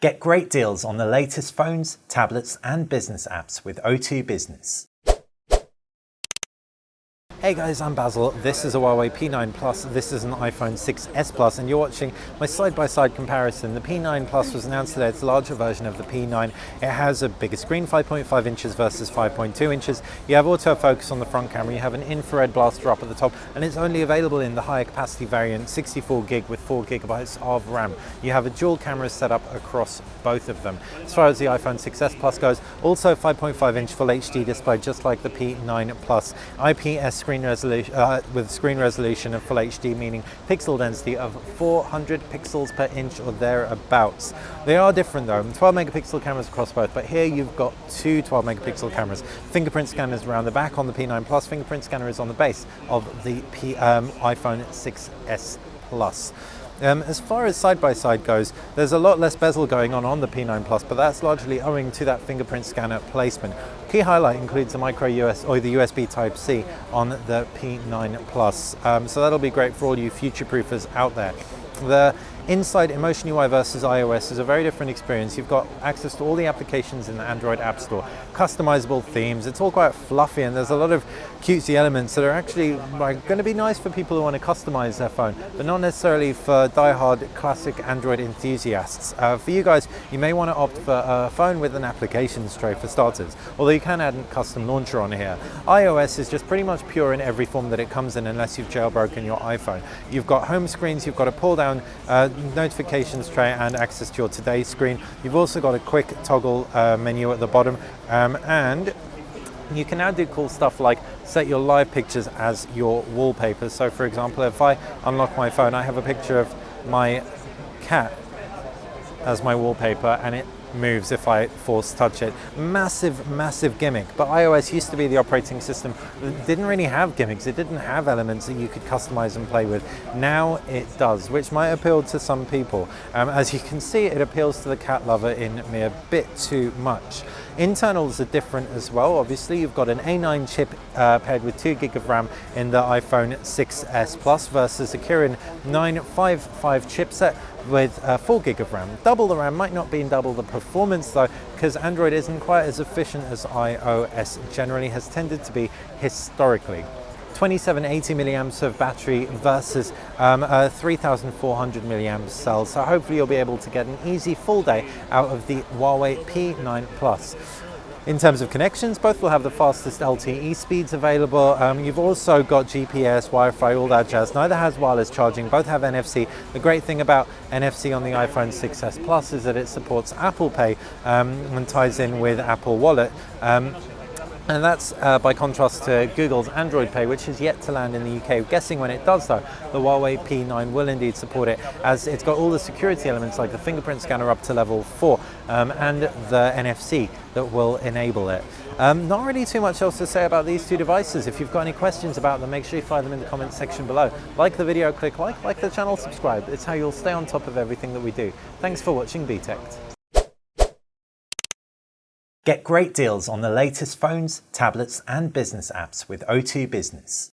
Get great deals on the latest phones, tablets and business apps with O2 Business. Hey guys, I'm Basil. This is a Huawei P9 Plus. This is an iPhone 6s Plus, and you're watching my side-by-side comparison. The P9 Plus was announced today. It's a larger version of the P9. It has a bigger screen, 5.5 inches versus 5.2 inches. You have autofocus on the front camera. You have an infrared blaster up at the top, and it's only available in the higher capacity variant, 64 gig with 4 gigabytes of RAM. You have a dual camera setup across both of them. As far as the iPhone 6s Plus goes, also 5.5 inch Full HD display, just like the P9 Plus. IPS screen resolution with screen resolution of Full HD, meaning pixel density of 400 pixels per inch or thereabouts. They are different though. 12 megapixel cameras across both, but here you've got two 12 megapixel cameras. Fingerprint scanners around the back on the P9 Plus. Fingerprint scanner is on the base of the iPhone 6s Plus. As far as side-by-side goes, there's a lot less bezel going on the P9 Plus, but that's largely owing to that fingerprint scanner placement. Key highlight includes the micro USB or the USB Type-C on the P9 Plus, so that'll be great for all you future-proofers out there. The inside Emotion UI versus iOS is a very different experience. You've got access to all the applications in the Android App Store, customizable themes. It's all quite fluffy, and there's a lot of cutesy elements that are actually going to be nice for people who want to customize their phone, but not necessarily for die-hard classic Android enthusiasts. For you guys, you may want to opt for a phone with an applications tray for starters, although you can add a custom launcher on here. iOS is just pretty much pure in every form that it comes in, unless you've jailbroken your iPhone. You've got home screens, you've got a pull-down notifications tray and access to your today screen. You've also got a quick toggle menu at the bottom, and you can now do cool stuff like set your live pictures as your wallpaper. So for example, if I unlock my phone, I have a picture of my cat as my wallpaper, and it moves if I force touch it. Massive gimmick. But iOS used to be the operating system that didn't really have gimmicks. It didn't have elements that you could customize and play with. Now it does, which might appeal to some people. As you can see, it appeals to the cat lover in me a bit too much. Internals are different as well. Obviously, you've got an A9 chip paired with 2 gig of RAM in the iPhone 6s Plus versus a Kirin 955 chipset with 4 gig of RAM. Double the RAM might not be double the performance though, because Android isn't quite as efficient as iOS generally has tended to be historically. 2780 milliamps of battery versus 3400 milliamp cell, so hopefully you'll be able to get an easy full day out of the Huawei P9 Plus. In terms of connections, both will have the fastest LTE speeds available. You've also got GPS, Wi-Fi, all that jazz. Neither has wireless charging, both have NFC. The great thing about NFC on the iPhone 6s Plus is that it supports Apple Pay and ties in with Apple Wallet. And that's by contrast to Google's Android Pay, which is yet to land in the UK. Guessing when it does though, the Huawei P9 will indeed support it, as it's got all the security elements like the fingerprint scanner up to level 4 and the NFC that will enable it. Not really too much else to say about these two devices. If you've got any questions about them, make sure you fire them in the comments section below. Like the video, click like the channel, subscribe. It's how you'll stay on top of everything that we do. Thanks for watching BTech. Get great deals on the latest phones, tablets and business apps with O2 Business.